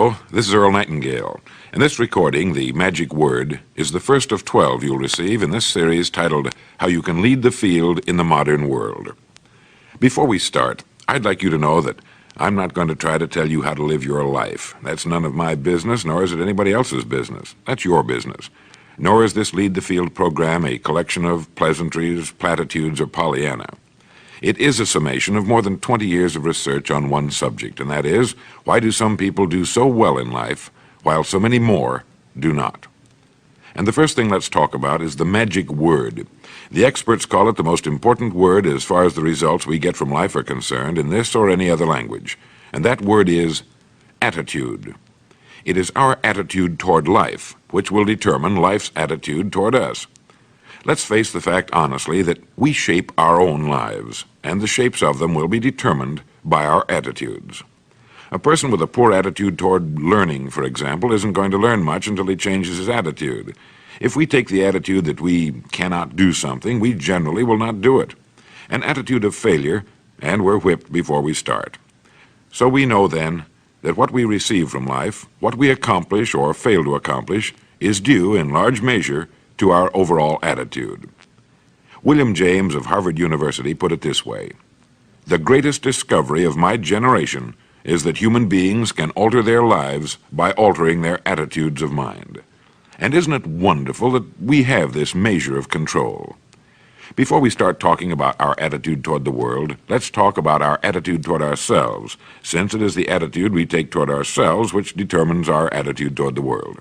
Hello, this is Earl Nightingale, and this recording, The Magic Word, is the first of 12 you'll receive in this series titled How You Can Lead the Field in the Modern World. Before we start, I'd like you to know that I'm not going to try to tell you how to live your life. That's none of my business, nor is it anybody else's business. That's your business. Nor is this Lead the Field program a collection of pleasantries, platitudes, or Pollyanna. It is a summation of more than 20 years of research on one subject, and that is, why do some people do so well in life, while so many more do not? And the first thing let's talk about is the magic word. The experts call it the most important word as far as the results we get from life are concerned in this or any other language, and that word is attitude. It is our attitude toward life which will determine life's attitude toward us. Let's face the fact honestly that we shape our own lives, and the shapes of them will be determined by our attitudes. A person with a poor attitude toward learning, for example, isn't going to learn much until he changes his attitude. If we take the attitude that we cannot do something, we generally will not do it. An attitude of failure, and we're whipped before we start. So we know then that what we receive from life, what we accomplish or fail to accomplish, is due in large measure to our overall attitude. William James of Harvard University put it this way: "The greatest discovery of my generation is that human beings can alter their lives by altering their attitudes of mind." And isn't it wonderful that we have this measure of control? Before we start talking about our attitude toward the world, let's talk about our attitude toward ourselves, since it is the attitude we take toward ourselves which determines our attitude toward the world.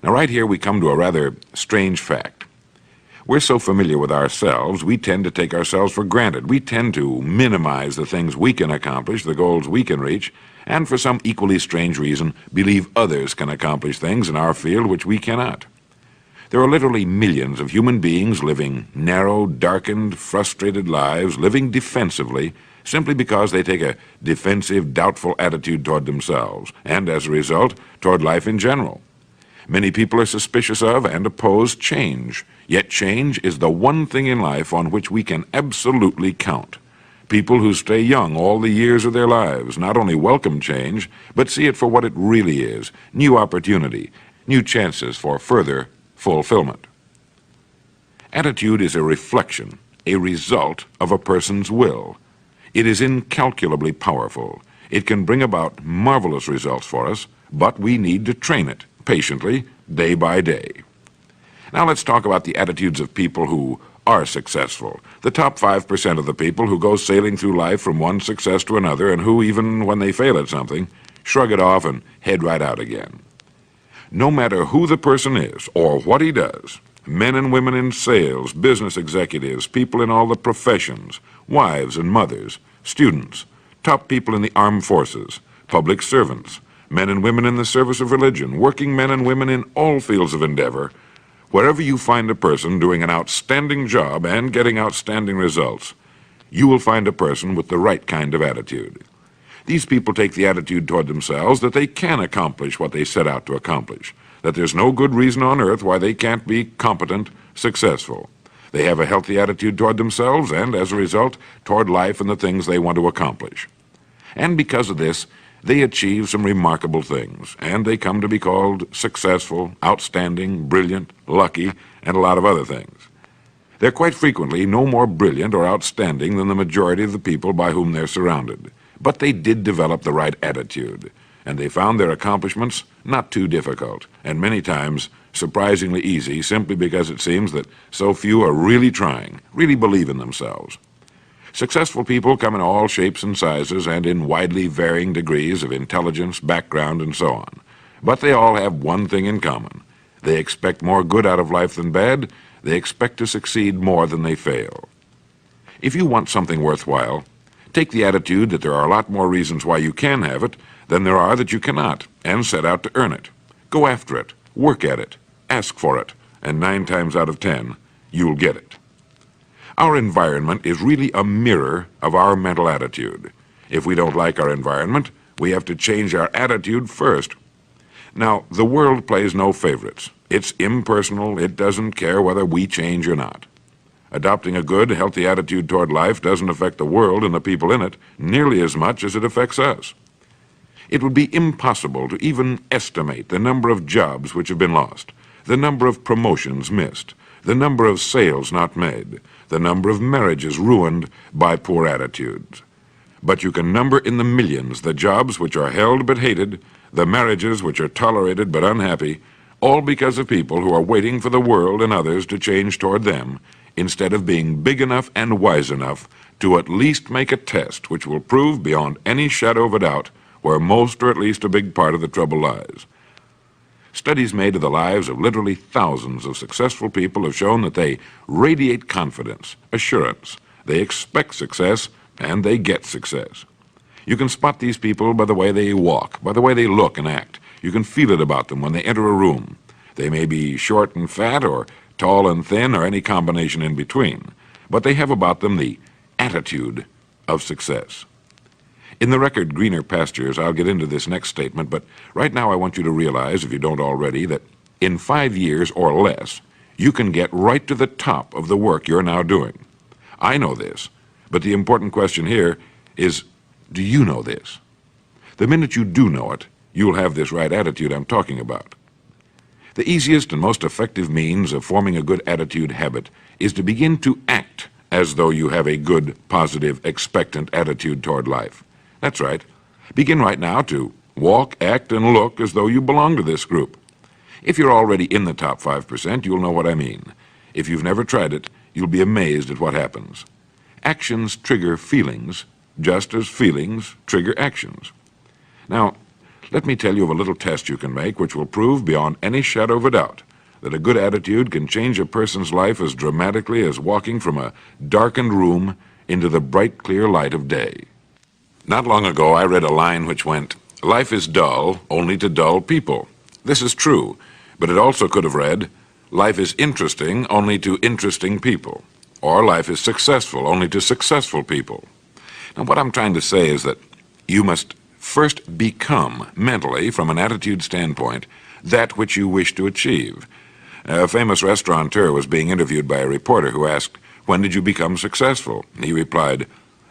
Now, right here we come to a rather strange fact. We're so familiar with ourselves, we tend to take ourselves for granted. We tend to minimize the things we can accomplish, the goals we can reach, and for some equally strange reason, believe others can accomplish things in our field which we cannot. There are literally millions of human beings living narrow, darkened, frustrated lives, living defensively, simply because they take a defensive, doubtful attitude toward themselves, and as a result, toward life in general. Many people are suspicious of and oppose change, yet change is the one thing in life on which we can absolutely count. People who stay young all the years of their lives not only welcome change, but see it for what it really is: new opportunity, new chances for further fulfillment. Attitude is a reflection, a result of a person's will. It is incalculably powerful. It can bring about marvelous results for us, but we need to train it patiently, day by day. Now let's talk about the attitudes of people who are successful. The top 5% of the people who go sailing through life from one success to another, and who, even when they fail at something, shrug it off and head right out again. No matter who the person is or what he does, men and women in sales, business executives, people in all the professions, wives and mothers, students, top people in the armed forces, public servants, men and women in the service of religion, working men and women in all fields of endeavor, wherever you find a person doing an outstanding job and getting outstanding results, you will find a person with the right kind of attitude. These people take the attitude toward themselves that they can accomplish what they set out to accomplish, that there's no good reason on earth why they can't be competent, successful. They have a healthy attitude toward themselves and, as a result, toward life and the things they want to accomplish. And because of this, they achieve some remarkable things, and they come to be called successful, outstanding, brilliant, lucky, and a lot of other things. They're quite frequently no more brilliant or outstanding than the majority of the people by whom they're surrounded. But they did develop the right attitude, and they found their accomplishments not too difficult, and many times surprisingly easy, simply because it seems that so few are really trying, really believe in themselves. Successful people come in all shapes and sizes and in widely varying degrees of intelligence, background, and so on. But they all have one thing in common. They expect more good out of life than bad. They expect to succeed more than they fail. If you want something worthwhile, take the attitude that there are a lot more reasons why you can have it than there are that you cannot, and set out to earn it. Go after it, work at it, ask for it, and 9 times out of 10, you'll get it. Our environment is really a mirror of our mental attitude. If we don't like our environment, we have to change our attitude first. Now, the world plays no favorites. It's impersonal. It doesn't care whether we change or not. Adopting a good, healthy attitude toward life doesn't affect the world and the people in it nearly as much as it affects us. It would be impossible to even estimate the number of jobs which have been lost, the number of promotions missed, the number of sales not made, the number of marriages ruined by poor attitudes. But you can number in the millions the jobs which are held but hated, the marriages which are tolerated but unhappy, all because of people who are waiting for the world and others to change toward them, instead of being big enough and wise enough to at least make a test which will prove beyond any shadow of a doubt where most or at least a big part of the trouble lies. Studies made of the lives of literally thousands of successful people have shown that they radiate confidence, assurance, they expect success, and they get success. You can spot these people by the way they walk, by the way they look and act. You can feel it about them when they enter a room. They may be short and fat, or tall and thin, or any combination in between, but they have about them the attitude of success. In the record Greener Pastures, I'll get into this next statement, but right now I want you to realize, if you don't already, that in 5 years or less, you can get right to the top of the work you're now doing. I know this, but the important question here is, do you know this? The minute you do know it, you'll have this right attitude I'm talking about. The easiest and most effective means of forming a good attitude habit is to begin to act as though you have a good, positive, expectant attitude toward life. That's right. Begin right now to walk, act, and look as though you belong to this group. If you're already in the top 5%, you'll know what I mean. If you've never tried it, you'll be amazed at what happens. Actions trigger feelings, just as feelings trigger actions. Now, let me tell you of a little test you can make which will prove beyond any shadow of a doubt that a good attitude can change a person's life as dramatically as walking from a darkened room into the bright, clear light of day. Not long ago, I read a line which went, "Life is dull only to dull people." This is true, but it also could have read, "Life is interesting only to interesting people," or "Life is successful only to successful people." Now, what I'm trying to say is that you must first become, mentally, from an attitude standpoint, that which you wish to achieve. A famous restaurateur was being interviewed by a reporter who asked, "When did you become successful?" He replied,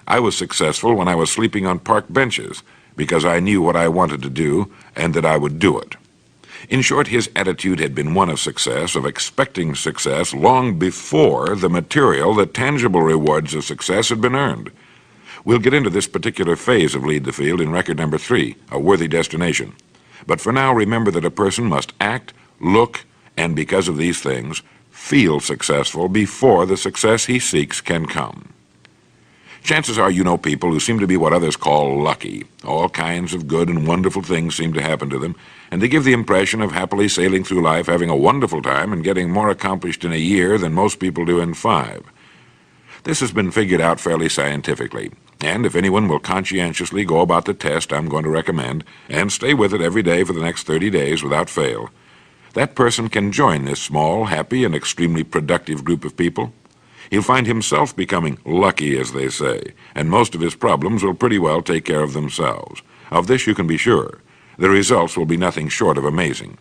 "I was successful when I was sleeping on park benches, because I knew what I wanted to do and that I would do it." In short, his attitude had been one of success, of expecting success, long before the material, the tangible rewards of success had been earned. We'll get into this particular phase of Lead the Field in record number 3, A Worthy Destination. But for now, remember that a person must act, look, and because of these things, feel successful before the success he seeks can come. Chances are you know people who seem to be what others call lucky. All kinds of good and wonderful things seem to happen to them, and they give the impression of happily sailing through life, having a wonderful time, and getting more accomplished in a year than most people do in 5. This has been figured out fairly scientifically, and if anyone will conscientiously go about the test I'm going to recommend, and stay with it every day for the next 30 days without fail, that person can join this small, happy, and extremely productive group of people. He'll find himself becoming lucky, as they say, and most of his problems will pretty well take care of themselves. Of this you can be sure. The results will be nothing short of amazing.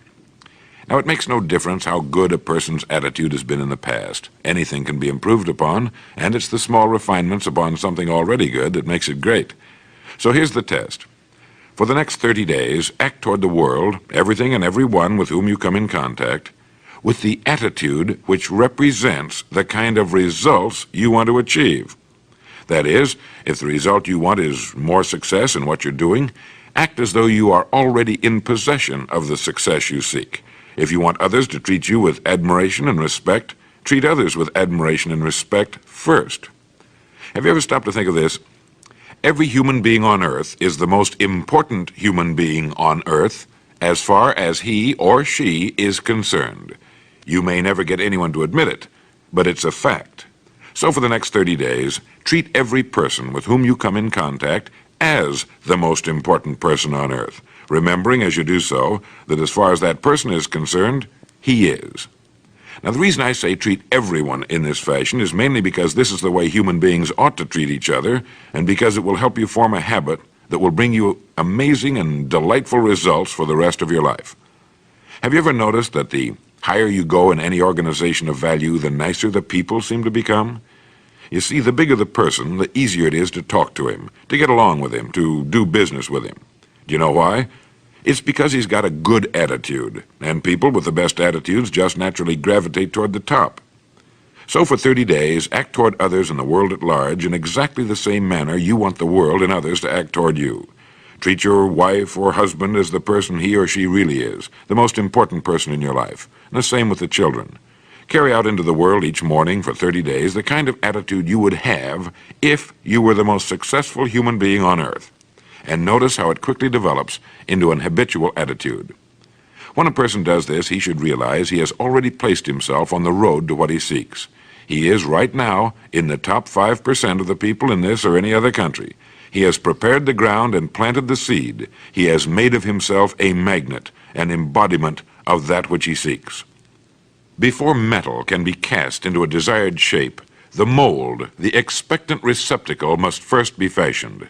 Now, it makes no difference how good a person's attitude has been in the past. Anything can be improved upon, and it's the small refinements upon something already good that makes it great. So here's the test. For the next 30 days, act toward the world, everything and everyone with whom you come in contact, with the attitude which represents the kind of results you want to achieve. That is, if the result you want is more success in what you're doing, act as though you are already in possession of the success you seek. If you want others to treat you with admiration and respect, treat others with admiration and respect first. Have you ever stopped to think of this? Every human being on earth is the most important human being on earth as far as he or she is concerned. You may never get anyone to admit it, but it's a fact. So for the next 30 days, treat every person with whom you come in contact as the most important person on earth, remembering as you do so that as far as that person is concerned, he is. Now, the reason I say treat everyone in this fashion is mainly because this is the way human beings ought to treat each other, and because it will help you form a habit that will bring you amazing and delightful results for the rest of your life. Have you ever noticed that the higher you go in any organization of value, the nicer the people seem to become? You see, the bigger the person, the easier it is to talk to him, to get along with him, to do business with him. Do you know why? It's because he's got a good attitude, and people with the best attitudes just naturally gravitate toward the top. So for 30 days, act toward others and the world at large in exactly the same manner you want the world and others to act toward you. Treat your wife or husband as the person he or she really is, the most important person in your life, and the same with the children. Carry out into the world each morning for 30 days the kind of attitude you would have if you were the most successful human being on earth. And notice how it quickly develops into an habitual attitude. When a person does this, he should realize he has already placed himself on the road to what he seeks. He is right now in the top 5% of the people in this or any other country. He has prepared the ground and planted the seed. He has made of himself a magnet, an embodiment of that which he seeks. Before metal can be cast into a desired shape, the mold, the expectant receptacle, must first be fashioned.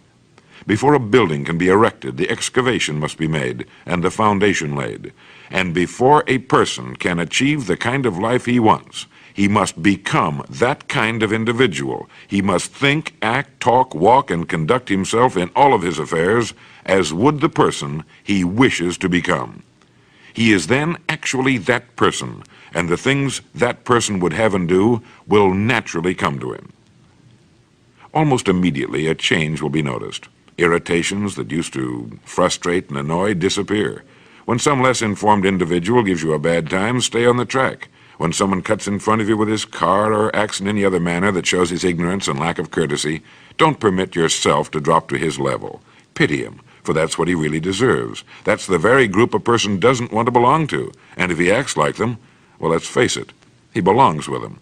Before a building can be erected, the excavation must be made and the foundation laid. And before a person can achieve the kind of life he wants, he must become that kind of individual. He must think, act, talk, walk, and conduct himself in all of his affairs as would the person he wishes to become. He is then actually that person, and the things that person would have and do will naturally come to him. Almost immediately, a change will be noticed. Irritations that used to frustrate and annoy disappear. When some less informed individual gives you a bad time, stay on the track. When someone cuts in front of you with his car or acts in any other manner that shows his ignorance and lack of courtesy, don't permit yourself to drop to his level. Pity him, for that's what he really deserves. That's the very group a person doesn't want to belong to, and if he acts like them, well, let's face it, he belongs with them.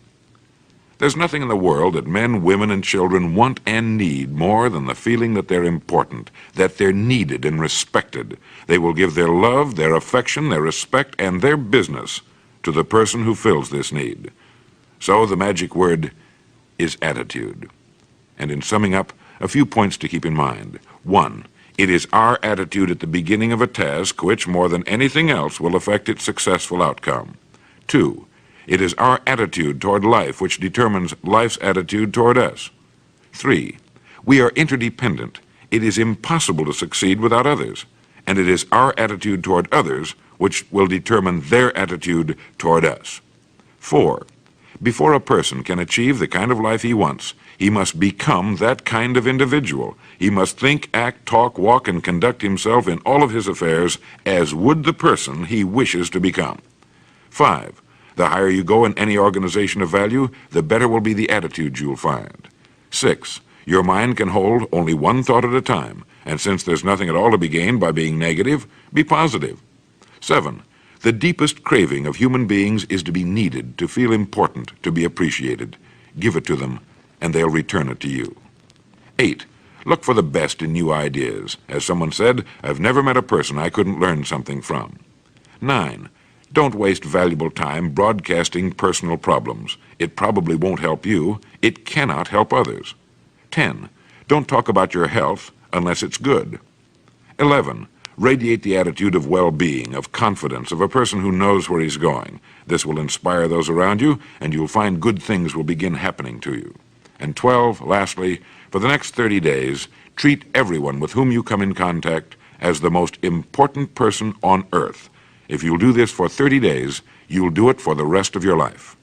There's nothing in the world that men, women, and children want and need more than the feeling that they're important, that they're needed and respected. They will give their love, their affection, their respect, and their business to the person who fills this need. So the magic word is attitude. And in summing up, a few points to keep in mind. 1, it is our attitude at the beginning of a task which, more than anything else, will affect its successful outcome. 2, it is our attitude toward life which determines life's attitude toward us. 3, we are interdependent. It is impossible to succeed without others, and it is our attitude toward others which will determine their attitude toward us. 4, before a person can achieve the kind of life he wants, he must become that kind of individual. He must think, act, talk, walk, and conduct himself in all of his affairs as would the person he wishes to become. 5, the higher you go in any organization of value, the better will be the attitude you'll find. 6, your mind can hold only one thought at a time, and since there's nothing at all to be gained by being negative, be positive. 7, the deepest craving of human beings is to be needed, to feel important, to be appreciated. Give it to them, and they'll return it to you. 8, look for the best in new ideas. As someone said, I've never met a person I couldn't learn something from. 9, don't waste valuable time broadcasting personal problems. It probably won't help you. It cannot help others. 10, don't talk about your health unless it's good. 11, radiate the attitude of well-being, of confidence, of a person who knows where he's going. This will inspire those around you, and you'll find good things will begin happening to you. And 12, lastly, for the next 30 days, treat everyone with whom you come in contact as the most important person on earth. If you'll do this for 30 days, you'll do it for the rest of your life.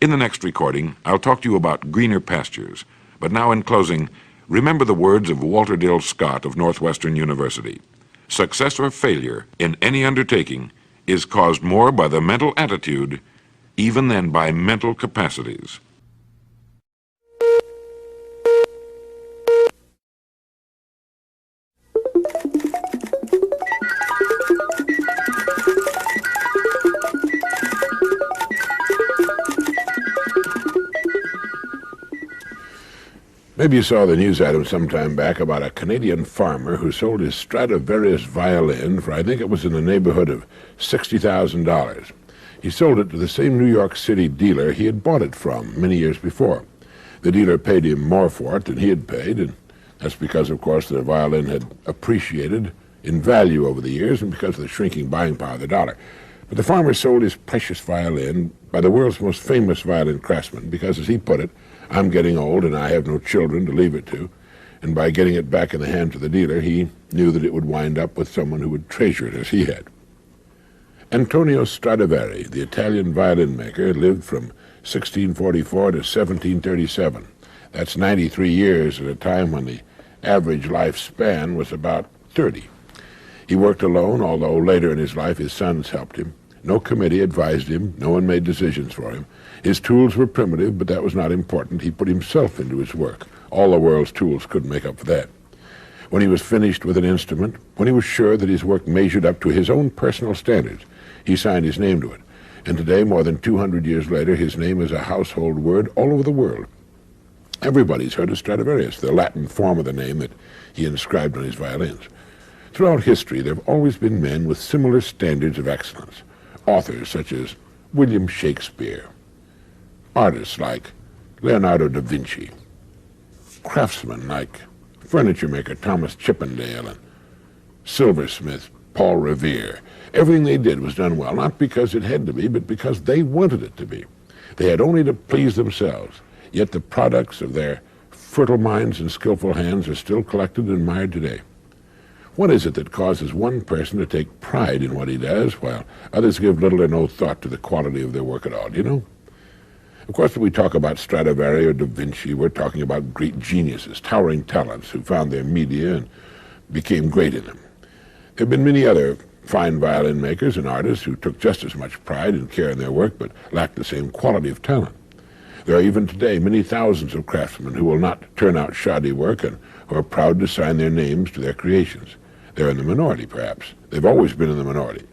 In the next recording, I'll talk to you about greener pastures. But now in closing, remember the words of Walter Dill Scott of Northwestern University. Success or failure in any undertaking is caused more by the mental attitude even than by mental capacities. Maybe you saw the news item some time back about a Canadian farmer who sold his Stradivarius violin for, I think it was in the neighborhood of $60,000. He sold it to the same New York City dealer he had bought it from many years before. The dealer paid him more for it than he had paid, and that's because, of course, the violin had appreciated in value over the years and because of the shrinking buying power of the dollar. But the farmer sold his precious violin by the world's most famous violin craftsman because, as he put it, I'm getting old and I have no children to leave it to. and by getting it back in the hands of the dealer, he knew that it would wind up with someone who would treasure it as he had. Antonio Stradivari, the Italian violin maker, lived from 1644 to 1737. That's 93 years at a time when the average lifespan was about 30. He worked alone, although later in his life his sons helped him. No committee advised him. No one made decisions for him. His tools were primitive, but that was not important. He put himself into his work. All the world's tools couldn't make up for that. When he was finished with an instrument, when he was sure that his work measured up to his own personal standards, he signed his name to it. And today, more than 200 years later, his name is a household word all over the world. Everybody's heard of Stradivarius, the Latin form of the name that he inscribed on his violins. Throughout history, there have always been men with similar standards of excellence. Authors such as William Shakespeare, artists like Leonardo da Vinci, craftsmen like furniture maker Thomas Chippendale, and silversmith Paul Revere. Everything they did was done well, not because it had to be, but because they wanted it to be. They had only to please themselves, yet the products of their fertile minds and skillful hands are still collected and admired today. What is it that causes one person to take pride in what he does, while others give little or no thought to the quality of their work at all, do you know? Of course, when we talk about Stradivari or Da Vinci, we're talking about great geniuses, towering talents who found their media and became great in them. There have been many other fine violin makers and artists who took just as much pride and care in their work, but lacked the same quality of talent. There are even today many thousands of craftsmen who will not turn out shoddy work and who are proud to sign their names to their creations. They're in the minority, perhaps. They've always been in the minority.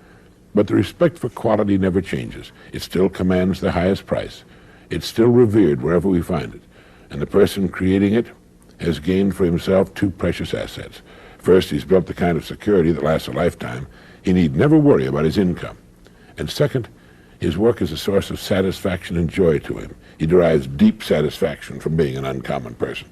But the respect for quality never changes. It still commands the highest price. It's still revered wherever we find it. And the person creating it has gained for himself two precious assets. First, he's built the kind of security that lasts a lifetime. He need never worry about his income. And second, his work is a source of satisfaction and joy to him. He derives deep satisfaction from being an uncommon person.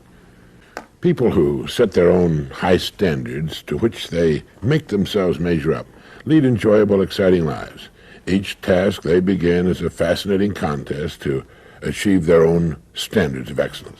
People who set their own high standards to which they make themselves measure up lead enjoyable, exciting lives. Each task they begin is a fascinating contest to achieve their own standards of excellence.